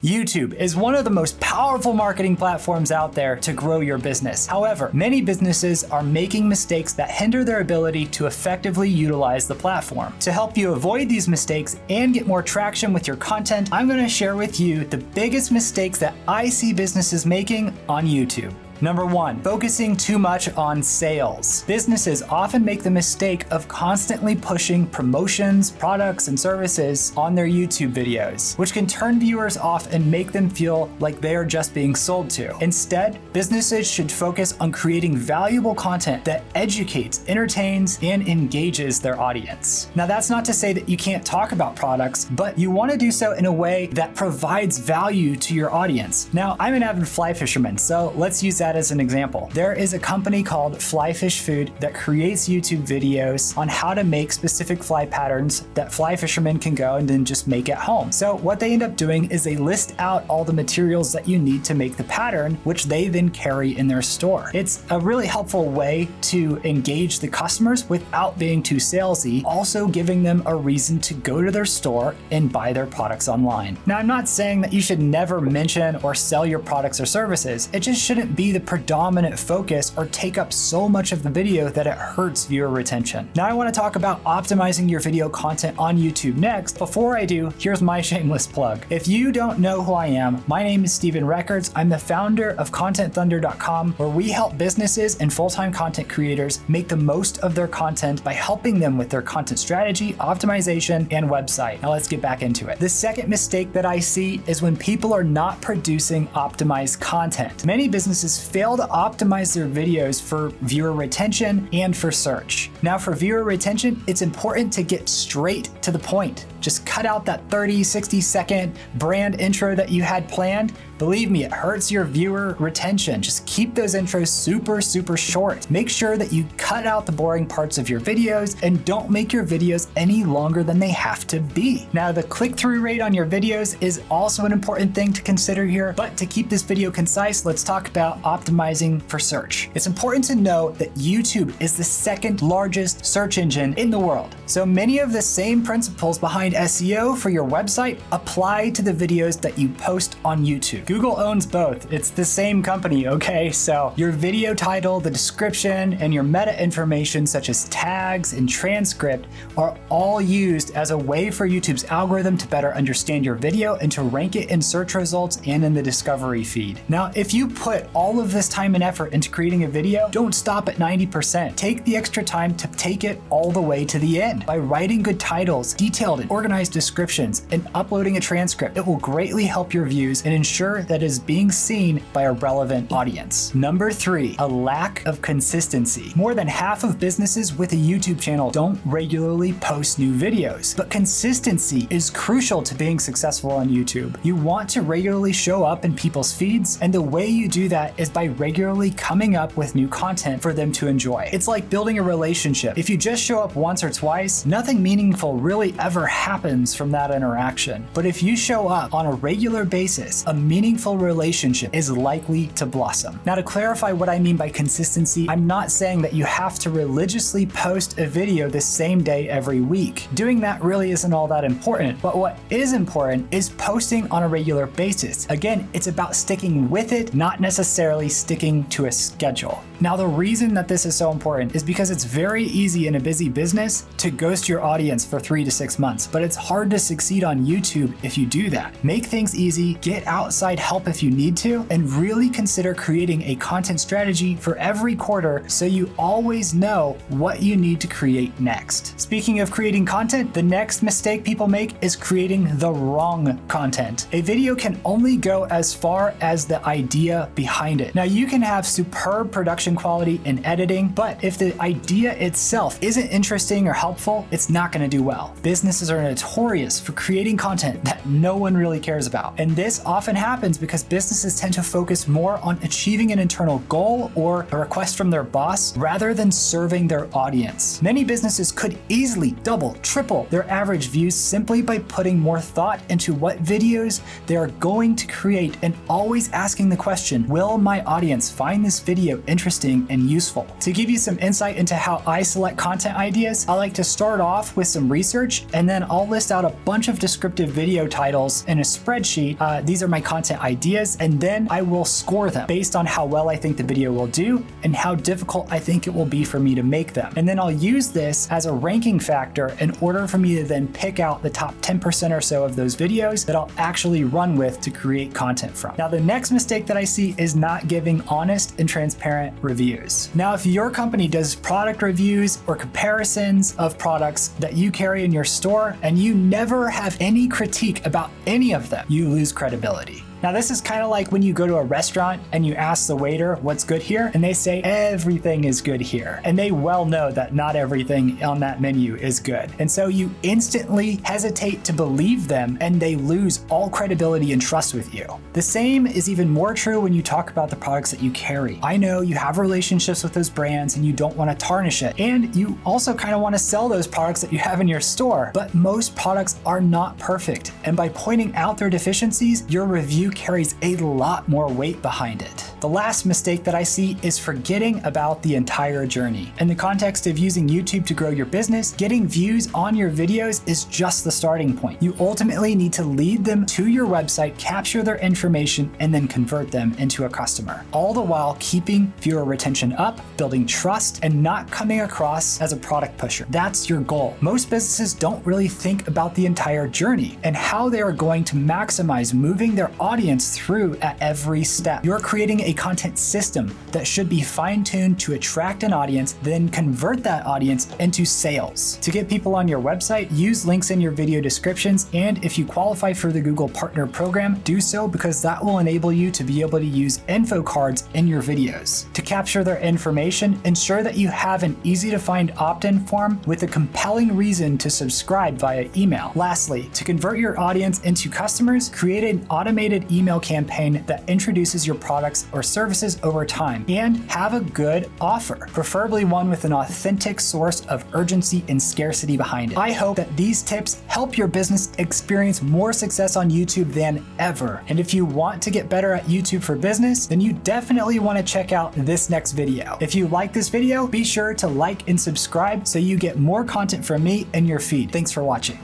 YouTube is one of the most powerful marketing platforms out there to grow your business. However, many businesses are making mistakes that hinder their ability to effectively utilize the platform. To help you avoid these mistakes and get more traction with your content, I'm going to share with you the biggest mistakes that I see businesses making on YouTube. Number 1, focusing too much on sales. Businesses often make the mistake of constantly pushing promotions, products, and services on their YouTube videos, which can turn viewers off and make them feel like they are just being sold to. Instead, businesses should focus on creating valuable content that educates, entertains, and engages their audience. Now, that's not to say that you can't talk about products, but you want to do so in a way that provides value to your audience. Now, I'm an avid fly fisherman, so let's use that as an example. There is a company called Flyfish Food that creates YouTube videos on how to make specific fly patterns that fly fishermen can go and then just make at home. So what they end up doing is they list out all the materials that you need to make the pattern, which they then carry in their store. It's a really helpful way to engage the customers without being too salesy, also giving them a reason to go to their store and buy their products online. Now, I'm not saying that you should never mention or sell your products or services. It just shouldn't be the predominant focus or take up so much of the video that it hurts viewer retention. Now I want to talk about optimizing your video content on YouTube next. Before I do, here's my shameless plug. If you don't know who I am, my name is Steven Records. I'm the founder of ContentThunder.com, where we help businesses and full-time content creators make the most of their content by helping them with their content strategy, optimization, and website. Now let's get back into it. The second mistake that I see is when people are not producing optimized content. Many businesses fail to optimize their videos for viewer retention and for search. Now, for viewer retention, it's important to get straight to the point. Just cut out that 30, 60-second brand intro that you had planned. Believe me, it hurts your viewer retention. Just keep those intros super short. Make sure that you cut out the boring parts of your videos and don't make your videos any longer than they have to be. Now, the click-through rate on your videos is also an important thing to consider here, but to keep this video concise, let's talk about optimizing for search. It's important to know that YouTube is the second largest search engine in the world. So many of the same principles behind SEO for your website apply to the videos that you post on YouTube. Google owns both. It's the same company, okay? So your video title, the description, and your meta information such as tags and transcript are all used as a way for YouTube's algorithm to better understand your video and to rank it in search results and in the discovery feed. Now, if you put all of this time and effort into creating a video, don't stop at 90%. Take the extra time to take it all the way to the end. By writing good titles, detailed and organized descriptions, and uploading a transcript, it will greatly help your views and ensure that it is being seen by a relevant audience. Number 3, a lack of consistency. More than half of businesses with a YouTube channel don't regularly post new videos, but consistency is crucial to being successful on YouTube. You want to regularly show up in people's feeds, and the way you do that is by regularly coming up with new content for them to enjoy. It's like building a relationship. If you just show up once or twice, nothing meaningful really ever happens from that interaction. But if you show up on a regular basis, a meaningful relationship is likely to blossom. Now, to clarify what I mean by consistency, I'm not saying that you have to religiously post a video the same day every week. Doing that really isn't all that important, but what is important is posting on a regular basis. Again, it's about sticking with it, not necessarily sticking to a schedule. Now, the reason that this is so important is because it's very easy in a busy business to ghost your audience for 3 to 6 months, but it's hard to succeed on YouTube if you do that. Make things easy, get outside help if you need to, and really consider creating a content strategy for every quarter so you always know what you need to create next. Speaking of creating content, the next mistake people make is creating the wrong content. A video can only go as far as the idea behind it. Now, you can have superb production quality and editing, but if the idea itself isn't interesting or helpful, it's not going to do well. Businesses are notorious for creating content that no one really cares about, and this often happens happens because businesses tend to focus more on achieving an internal goal or a request from their boss rather than serving their audience. Many businesses could easily double, triple their average views simply by putting more thought into what videos they are going to create and always asking the question, will my audience find this video interesting and useful? To give you some insight into how I select content ideas, I like to start off with some research and then I'll list out a bunch of descriptive video titles in a spreadsheet. These are my content ideas, and then I will score them based on how well I think the video will do and how difficult I think it will be for me to make them. And then I'll use this as a ranking factor in order for me to then pick out the top 10% or so of those videos that I'll actually run with to create content from. Now, the next mistake that I see is not giving honest and transparent reviews. Now, if your company does product reviews or comparisons of products that you carry in your store and you never have any critique about any of them, you lose credibility. Now, this is kind of like when you go to a restaurant and you ask the waiter what's good here, and they say everything is good here. And they well know that not everything on that menu is good. And so you instantly hesitate to believe them and they lose all credibility and trust with you. The same is even more true when you talk about the products that you carry. I know you have relationships with those brands and you don't want to tarnish it. And you also kind of want to sell those products that you have in your store. But most products are not perfect. And by pointing out their deficiencies, your review carries a lot more weight behind it. The last mistake that I see is forgetting about the entire journey. In the context of using YouTube to grow your business, getting views on your videos is just the starting point. You ultimately need to lead them to your website, capture their information, and then convert them into a customer. All the while keeping viewer retention up, building trust, and not coming across as a product pusher. That's your goal. Most businesses don't really think about the entire journey and how they are going to maximize moving their audience through at every step. You're creating a content system that should be fine-tuned to attract an audience, then convert that audience into sales. To get people on your website, use links in your video descriptions, and if you qualify for the Google Partner Program, do so because that will enable you to be able to use info cards in your videos. To capture their information, ensure that you have an easy-to-find opt-in form with a compelling reason to subscribe via email. Lastly, to convert your audience into customers, create an automated email campaign that introduces your products or services over time, and have a good offer, preferably one with an authentic source of urgency and scarcity behind it. I hope that these tips help your business experience more success on YouTube than ever. And if you want to get better at YouTube for business, then you definitely want to check out this next video. If you like this video, be sure to like and subscribe so you get more content from me in your feed. Thanks for watching.